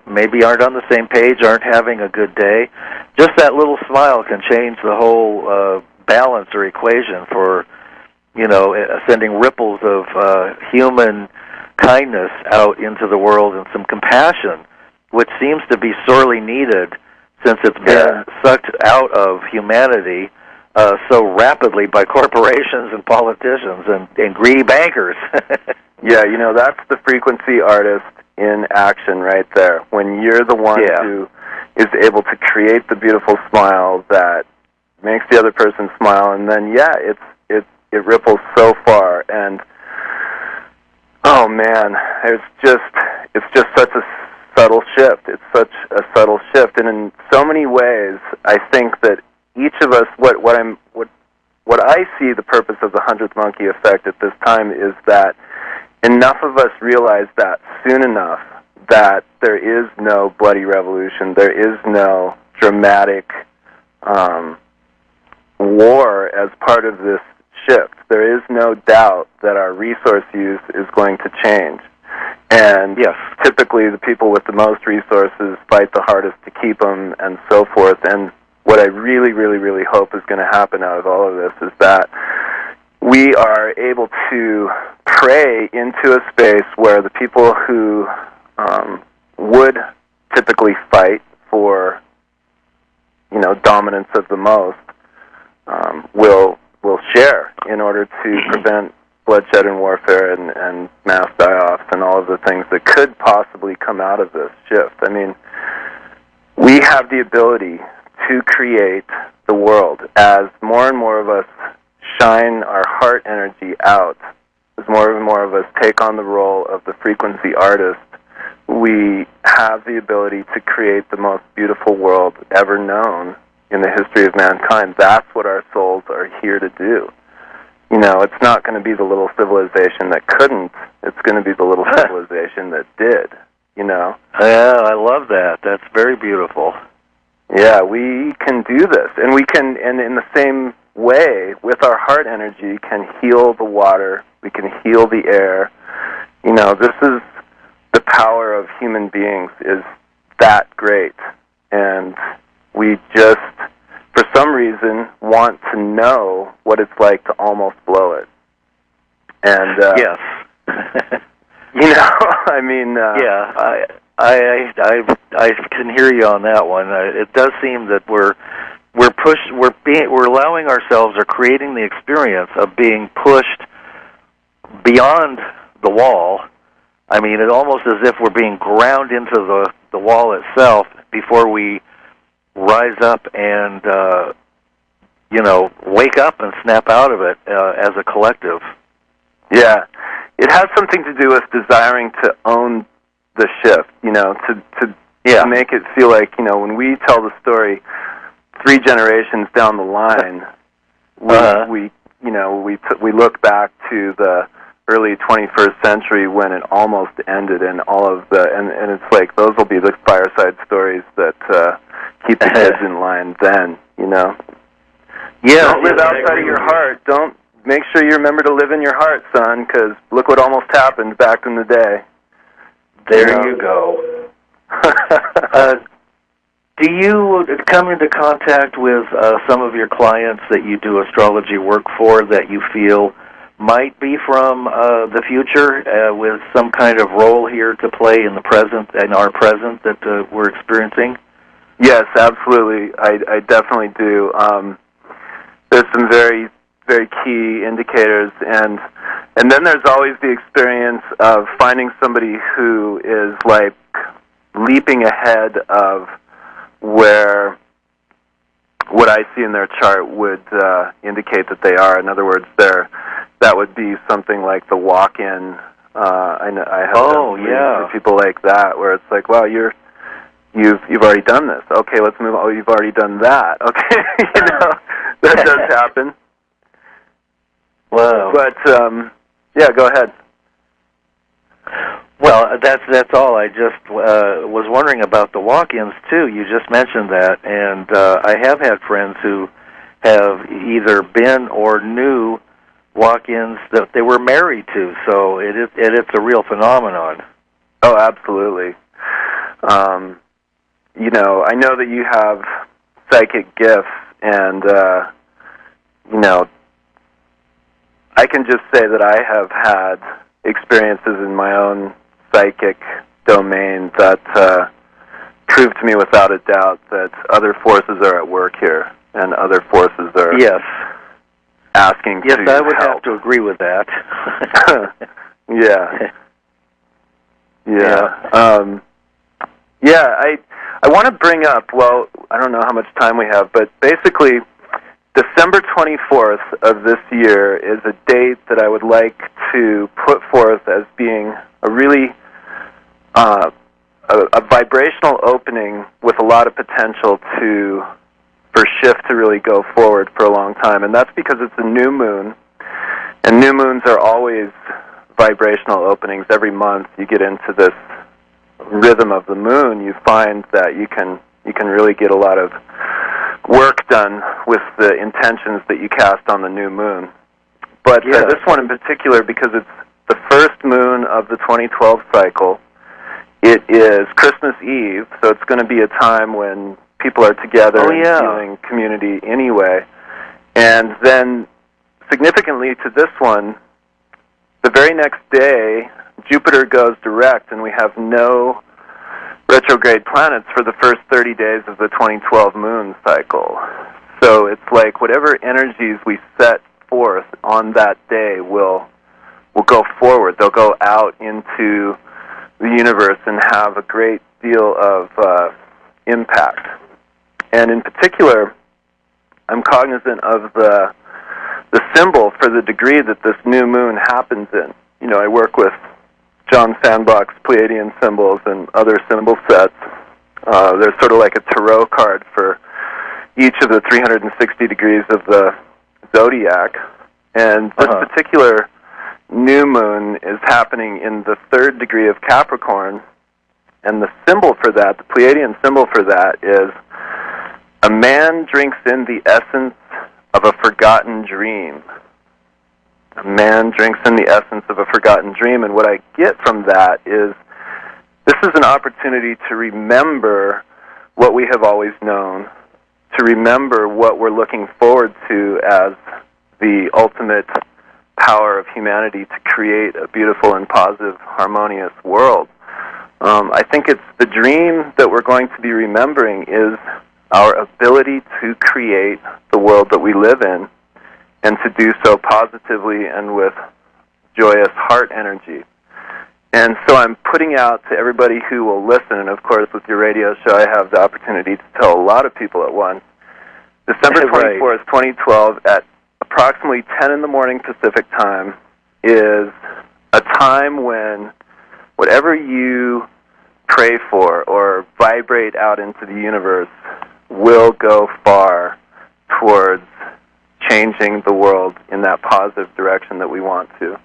maybe aren't on the same page, aren't having a good day, just that little smile can change the whole balance or equation for, sending ripples of human kindness out into the world and some compassion, which seems to be sorely needed since it's been sucked out of humanity so rapidly by corporations and politicians and greedy bankers. Yeah, that's the frequency artist in action right there. When you're the one who is able to create the beautiful smile that makes the other person smile, and then, it ripples so far, and oh man, it's just such a subtle shift. It's such a subtle shift, and in so many ways, I think that each of us, what I see the purpose of the 100th monkey effect at this time is that enough of us realize that soon enough that there is no bloody revolution, there is no dramatic war as part of this shift. There is no doubt that our resource use is going to change. And yes, typically the people with the most resources fight the hardest to keep them and so forth. And what I really, really, really hope is going to happen out of all of this is that we are able to pray into a space where the people who would typically fight for, dominance of the most will share in order to prevent bloodshed and warfare and mass die-offs and all of the things that could possibly come out of this shift. I mean, we have the ability to create the world as more and more of us shine our heart energy out, as more and more of us take on the role of the frequency artist. We have the ability to create the most beautiful world ever known in the history of mankind. That's what our souls are here to do. It's not going to be the little civilization that couldn't. It's going to be the little civilization that did, Yeah, I love that. That's very beautiful. Yeah, we can do this. And we can, and in the same way, with our heart energy, can heal the water. We can heal the air. This is the power of human beings is that great. And we just, for some reason, want to know what it's like to almost blow it. And yes, I mean, yeah, I can hear you on that one. It does seem that we're allowing ourselves or creating the experience of being pushed beyond the wall. I mean, it's almost as if we're being ground into the wall itself before we rise up and wake up and snap out of it as a collective. Yeah, it has something to do with desiring to own the shift. To make it feel like when we tell the story 3 generations down the line, we look back to the early 21st century when it almost ended, and all of the and it's like those will be the fireside stories that keep the kids in line. Then yeah, don't live outside of your heart. Don't make sure you remember to live in your heart, son, because look what almost happened back in the day. There you go. Do you come into contact with some of your clients that you do astrology work for that you feel might be from the future with some kind of role here to play in the present, in our present that we're experiencing? Yes, absolutely. I definitely do. There's some very, very key indicators, and then there's always the experience of finding somebody who is like leaping ahead of where what I see in their chart would indicate that they are. In other words, that would be something like the walk-in. I have for people like that, where it's like, wow, you've already done this. Okay, let's move on. Oh, you've already done that. Okay, that does happen. Wow. But yeah, go ahead. Well, that's all. I just was wondering about the walk-ins too. You just mentioned that, and I have had friends who have either been or knew walk-ins that they were married to. So it's a real phenomenon. Oh, absolutely. I know that you have psychic gifts, and I can just say that I have had experiences in my own psychic domain that prove to me without a doubt that other forces are at work here, and other forces are asking to I would help. have to agree with that. Yeah. I want to bring up, well, I don't know how much time we have, but basically December 24th of this year is a date that I would like to put forth as being a really a vibrational opening with a lot of potential for shift to really go forward for a long time. And that's because it's a new moon, and new moons are always vibrational openings. Every month you get into this rhythm of the moon, you find that you can really get a lot of work done with the intentions that you cast on the new moon. But this one in particular, because it's the first moon of the 2012 cycle, it is Christmas Eve, so it's going to be a time when people are together and feeling community anyway. And then, significantly to this one, the very next day, Jupiter goes direct, and we have no retrograde planets for the first 30 days of the 2012 moon cycle. So it's like whatever energies we set forth on that day will go forward. They'll go out into the universe and have a great deal of impact. And in particular, I'm cognizant of the symbol for the degree that this new moon happens in. You know, I work with John Sandbach's Pleiadian symbols and other symbol sets. There's sort of like a tarot card for each of the 360 degrees of the zodiac. And this particular new moon is happening in the 3rd degree of Capricorn. And the symbol for that, the Pleiadian symbol for that, is a man drinks in the essence of a forgotten dream. A man drinks in the essence of a forgotten dream. And what I get from that is this is an opportunity to remember what we have always known, to remember what we're looking forward to as the ultimate power of humanity to create a beautiful and positive, harmonious world. I think it's the dream that we're going to be remembering is our ability to create the world that we live in, and to do so positively and with joyous heart energy. And so I'm putting out to everybody who will listen, and of course with your radio show I have the opportunity to tell a lot of people at once, December 24th, 2012 at approximately 10 in the morning Pacific time is a time when whatever you pray for or vibrate out into the universe will go far towards changing the world in that positive direction that we want to.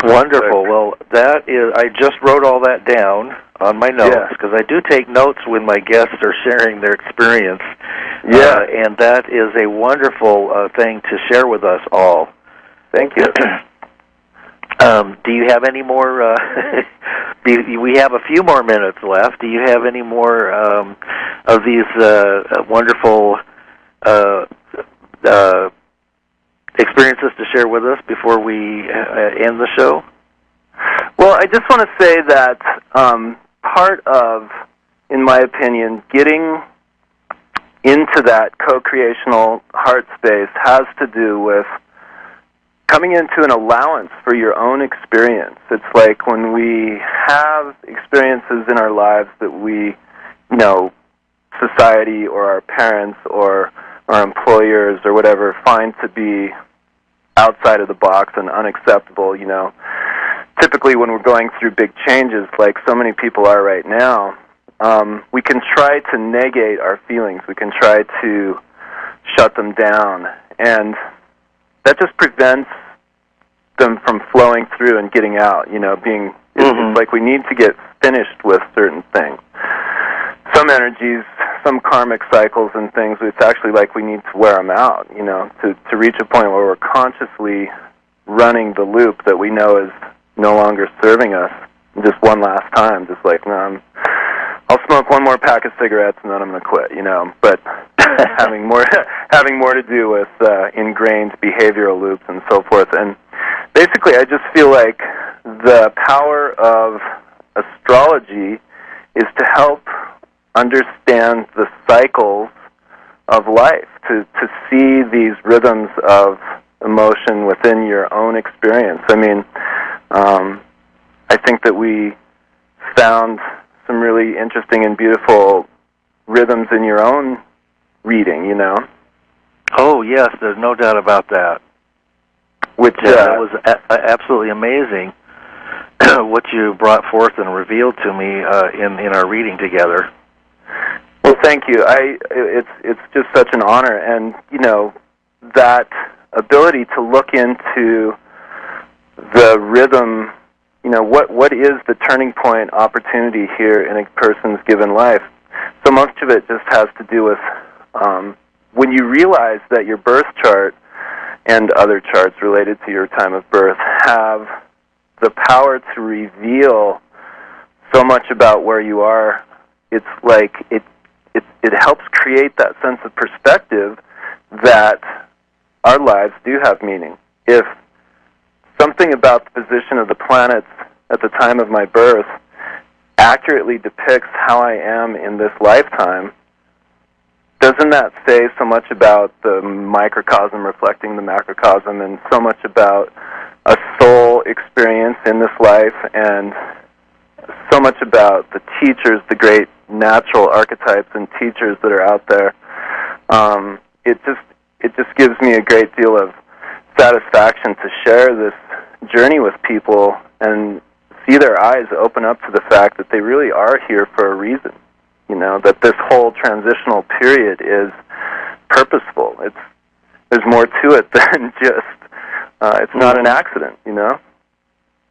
Wonderful. Well, that is, I just wrote all that down on my notes, because I do take notes when my guests are sharing their experience. And that is a wonderful thing to share with us all. Thank you. Do you have any more, we have a few more minutes left. Do you have any more of these wonderful experiences to share with us before we end the show? Well, I just want to say that part of, in my opinion, getting into that co-creational heart space has to do with coming into an allowance for your own experience. It's like when we have experiences in our lives that we, society or our parents or our employers or whatever find to be outside of the box and unacceptable, Typically when we're going through big changes like so many people are right now, we can try to negate our feelings. We can try to shut them down. And that just prevents them from flowing through and getting out, it's like we need to get finished with certain things. Some energies, some karmic cycles and things, it's actually like we need to wear them out, to reach a point where we're consciously running the loop that we know is no longer serving us just one last time, just like, no, I'll smoke one more pack of cigarettes and then I'm going to quit, but having more to do with ingrained behavioral loops and so forth. And basically I just feel like the power of astrology is to help understand the cycles of life, to see these rhythms of emotion within your own experience. I mean, I think that we found some really interesting and beautiful rhythms in your own reading, you know? Oh, yes, there's no doubt about that. Which that was absolutely amazing what you brought forth and revealed to me in our reading together. Well, thank you. It's just such an honor, and you know, that ability to look into the rhythm. You know, what is the turning point opportunity here in a person's given life? So much of it just has to do with when you realize that your birth chart and other charts related to your time of birth have the power to reveal so much about where you are. It's like it helps create that sense of perspective that our lives do have meaning. If something about the position of the planets at the time of my birth accurately depicts how I am in this lifetime, doesn't that say so much about the microcosm reflecting the macrocosm, and so much about a soul experience in this life, and so much about the teachers, the great natural archetypes and teachers that are out there? It just gives me a great deal of satisfaction to share this journey with people and see their eyes open up to the fact that they really are here for a reason. You know, that this whole transitional period is purposeful. There's more to it than just it's not an accident, you know?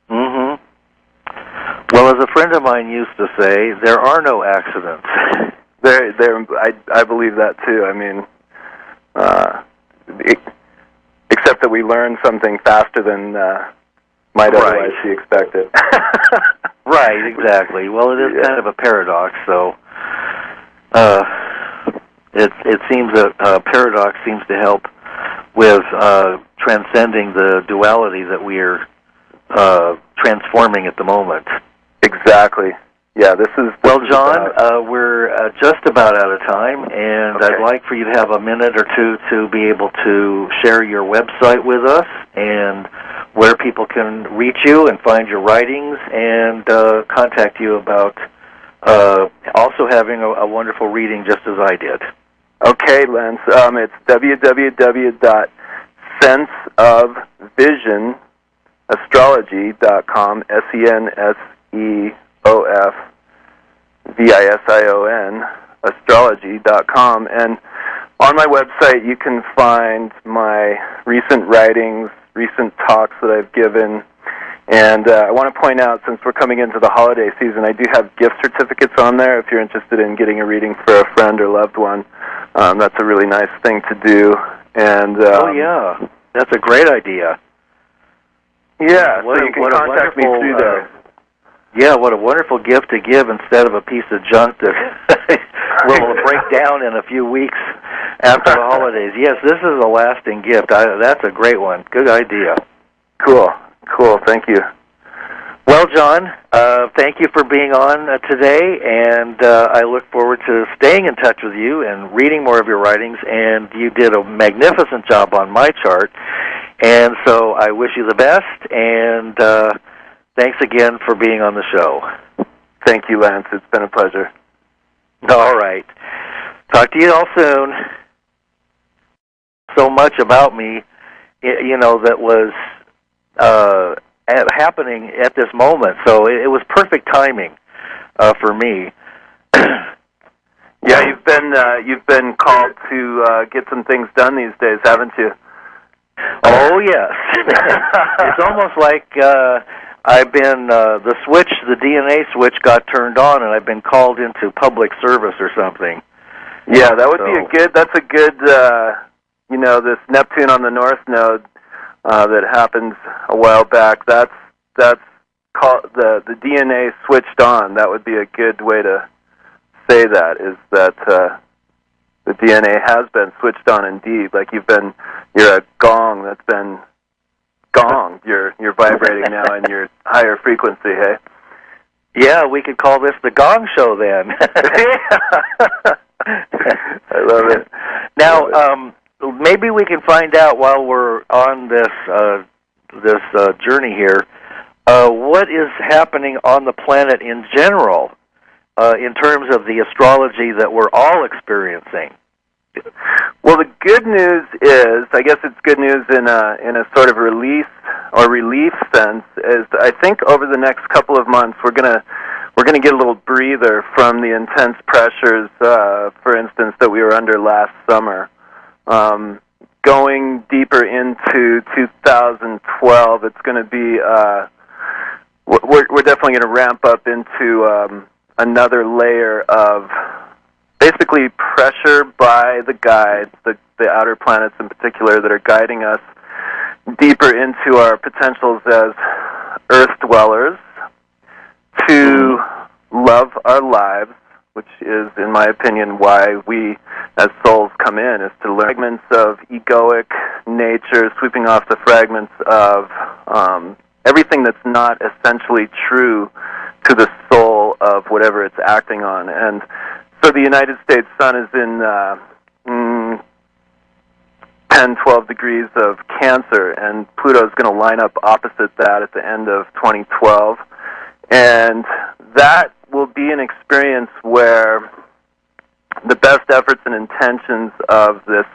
Mm-hmm. Well, as a friend of mine used to say, there are no accidents. I believe that too. I mean, except that we learn something faster than might otherwise be expected. Right, exactly. Well, it is kind of a paradox, so it seems that paradox seems to help with transcending the duality that we are transforming at the moment. Exactly. Yeah, this is... Well, John, we're just about out of time, and I'd like for you to have a minute or two to be able to share your website with us and where people can reach you and find your writings and contact you about also having a wonderful reading just as I did. Okay, Lance. It's www.senseofvision.astrology.com, SENSEOFVISION, astrology.com. And on my website you can find my recent writings, recent talks that I've given. And I want to point out, since we're coming into the holiday season, I do have gift certificates on there if you're interested in getting a reading for a friend or loved one. That's a really nice thing to do. And oh, yeah. That's a great idea. Yeah, so you can contact me through there. Yeah, what a wonderful gift to give instead of a piece of junk that will break down in a few weeks after the holidays. Yes, this is a lasting gift. That's a great one. Good idea. Cool. Thank you. Well, John, thank you for being on today, and I look forward to staying in touch with you and reading more of your writings, and you did a magnificent job on my chart, and so I wish you the best, and thanks again for being on the show. Thank you, Lance. It's been a pleasure. All right. Talk to you all soon. So much about me, you know, that was happening at this moment, so it was perfect timing for me. Yeah, you've been called to get some things done these days, haven't you? Oh yes, it's almost like I've been the DNA switch got turned on, and I've been called into public service or something. Yeah, that would be that's a good, you know, this Neptune on the North Node that happened a while back. That's called the DNA switched on. That would be a good way to say that, is that the DNA has been switched on indeed. Like you're a gong that's been gonged. You're vibrating now in your higher frequency, hey? Yeah, we could call this the Gong Show then. I love it. Now, maybe we can find out while we're on this journey here, what is happening on the planet in general in terms of the astrology that we're all experiencing. Well, the good news is, I guess it's good news in a sort of release or relief sense, is I think over the next couple of months we're gonna get a little breather from the intense pressures, for instance, that we were under last summer. Going deeper into 2012, it's going to be we're definitely going to ramp up into another layer of basically pressure by the guides, the outer planets in particular, that are guiding us deeper into our potentials as Earth dwellers, to love our lives, which is, in my opinion, why we as souls come in, is to learn fragments of egoic nature, sweeping off the fragments of everything that's not essentially true to the soul of whatever it's acting on. And so the United States sun is in 10, 12 degrees of Cancer, and Pluto's going to line up opposite that at the end of 2012. And that will be an experience where the best efforts and intentions of this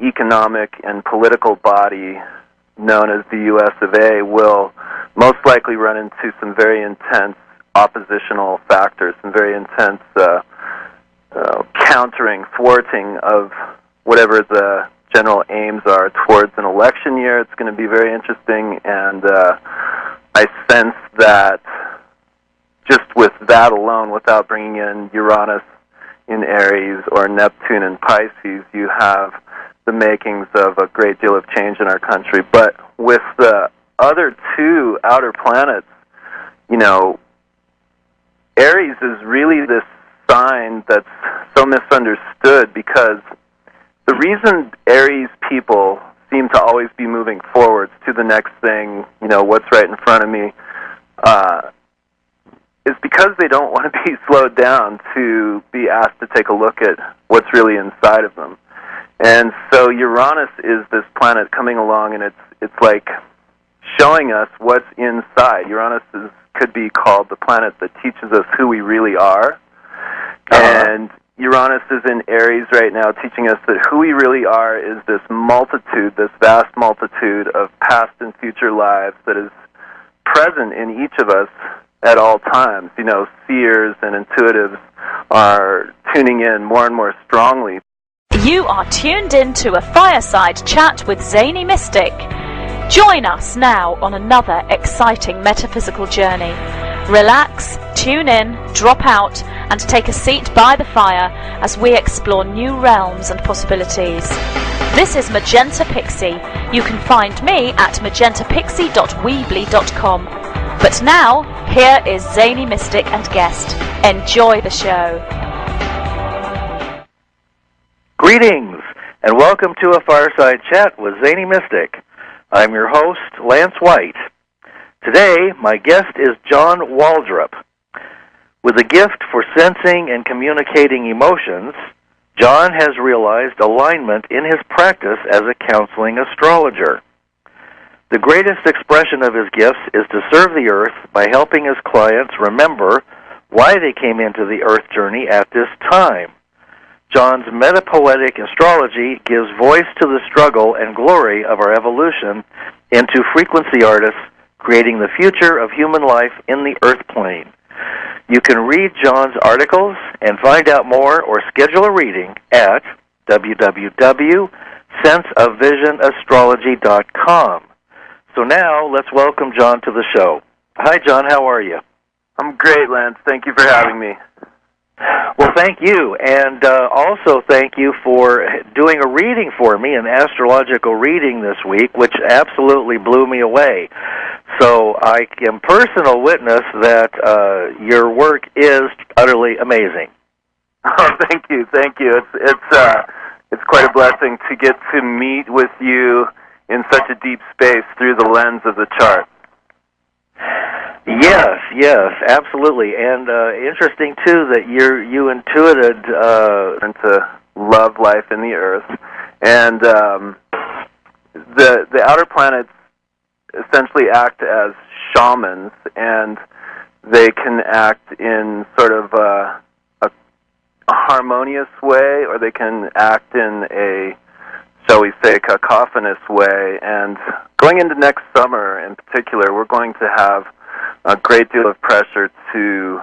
economic and political body known as the U.S. of A. will most likely run into some very intense oppositional factors, some very intense countering, thwarting of whatever the general aims are towards an election year. It's going to be very interesting, and I sense that just with that alone, without bringing in Uranus in Aries or Neptune in Pisces, you have the makings of a great deal of change in our country. But with the other two outer planets, you know, Aries is really this sign that's so misunderstood, because the reason Aries people seem to always be moving forwards to the next thing, you know, what's right in front of me, is because they don't want to be slowed down to be asked to take a look at what's really inside of them. And so Uranus is this planet coming along, and it's like showing us what's inside. Uranus could be called the planet that teaches us who we really are. And Uranus is in Aries right now, teaching us that who we really are is this multitude, this vast multitude of past and future lives that is present in each of us at all times. You know, seers and intuitives are tuning in more and more strongly. You are tuned in to a fireside chat with Zany Mystic. Join us now on another exciting metaphysical journey. Relax, tune in, drop out, and take a seat by the fire as we explore new realms and possibilities. This is Magenta Pixie. You can find me at magentapixie.weebly.com. But now, here is Zany Mystic and guest. Enjoy the show. Greetings, and welcome to a Fireside Chat with Zany Mystic. I'm your host, Lance White. Today, my guest is Jon Waldrup. With a gift for sensing and communicating emotions, Jon has realized alignment in his practice as a counseling astrologer. The greatest expression of his gifts is to serve the earth by helping his clients remember why they came into the earth journey at this time. Jon's metapoetic astrology gives voice to the struggle and glory of our evolution into frequency artists creating the future of human life in the earth plane. You can read Jon's articles and find out more or schedule a reading at www.senseofvisionastrology.com. So now, let's welcome Jon to the show. Hi, Jon. How are you? I'm great, Lance. Thank you for having me. Well, thank you, and also thank you for doing a reading for me, an astrological reading this week, which absolutely blew me away. So I am personal witness that your work is utterly amazing. Oh, thank you. It's quite a blessing to get to meet with you in such a deep space through the lens of the chart. Yes, absolutely, and interesting too that you intuited into love life in the earth, and the outer planets essentially act as shamans, and they can act in sort of harmonious way, or they can act in a, shall we say, cacophonous way. And going into next summer in particular, we're going to have a great deal of pressure to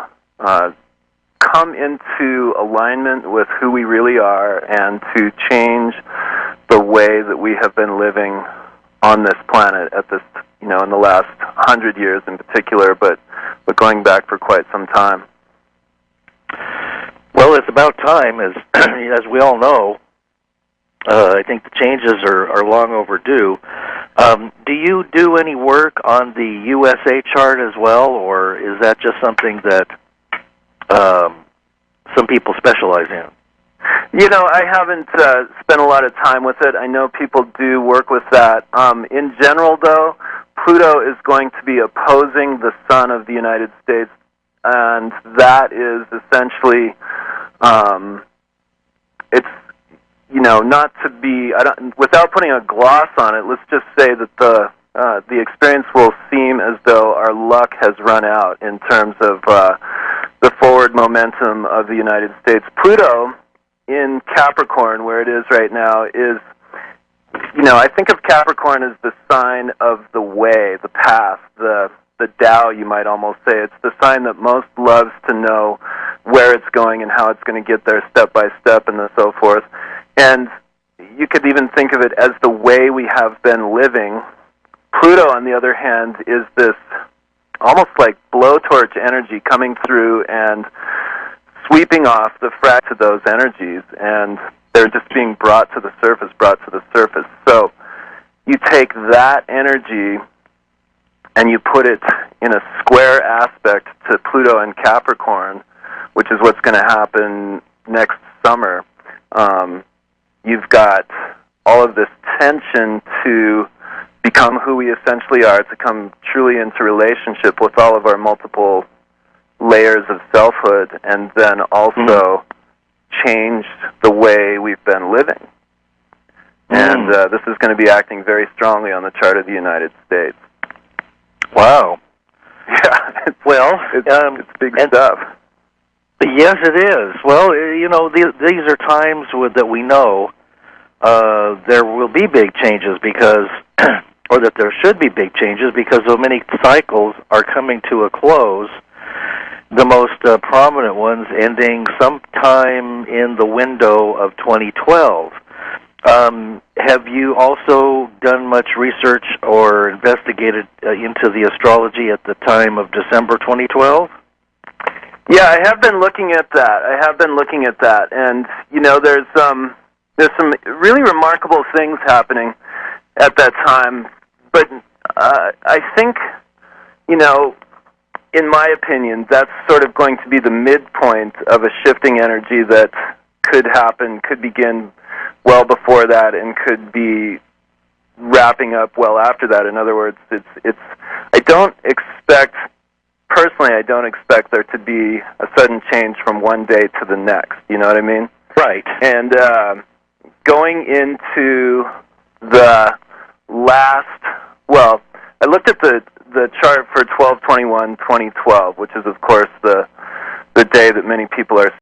come into alignment with who we really are and to change the way that we have been living on this planet at this, in the last 100 years in particular, but going back for quite some time. Well, it's about time, as we all know. I think the changes are long overdue. Do you do any work on the USA chart as well, or is that just something that some people specialize in? I haven't spent a lot of time with it. I know people do work with that. In general, though, Pluto is going to be opposing the Sun of the United States, and that is essentially, it's, not to be, without putting a gloss on it, let's just say that the experience will seem as though our luck has run out in terms of the forward momentum of the United States. Pluto in Capricorn, where it is right now, is, I think of Capricorn as the sign of the way, the path, the Tao, you might almost say. It's the sign that most loves to know where it's going and how it's going to get there step by step and so forth. And you could even think of it as the way we have been living. Pluto, on the other hand, is this almost like blowtorch energy coming through and sweeping off the fracts of those energies, and they're just being brought to the surface. So you take that energy and you put it in a square aspect to Pluto and Capricorn, which is what's going to happen next summer. You've got all of this tension to become who we essentially are, to come truly into relationship with all of our multiple layers of selfhood, and then also change the way we've been living. And this is going to be acting very strongly on the chart of the United States. Wow. Yeah. It's big stuff. Yes, it is. Well, these are times that we know there will be big changes because, or that there should be big changes because so many cycles are coming to a close. The most prominent ones ending sometime in the window of 2012. Have you also done much research or investigated into the astrology at the time of December 2012? Yeah, I have been looking at that. And there's some really remarkable things happening at that time. But I think, in my opinion, that's sort of going to be the midpoint of a shifting energy that could happen, could begin well before that, and could be wrapping up well after that. In other words, I don't expect there to be a sudden change from one day to the next. You know what I mean? Right. And going into the last, I looked at the chart for 12/21/2012, which is, of course, the day that many people are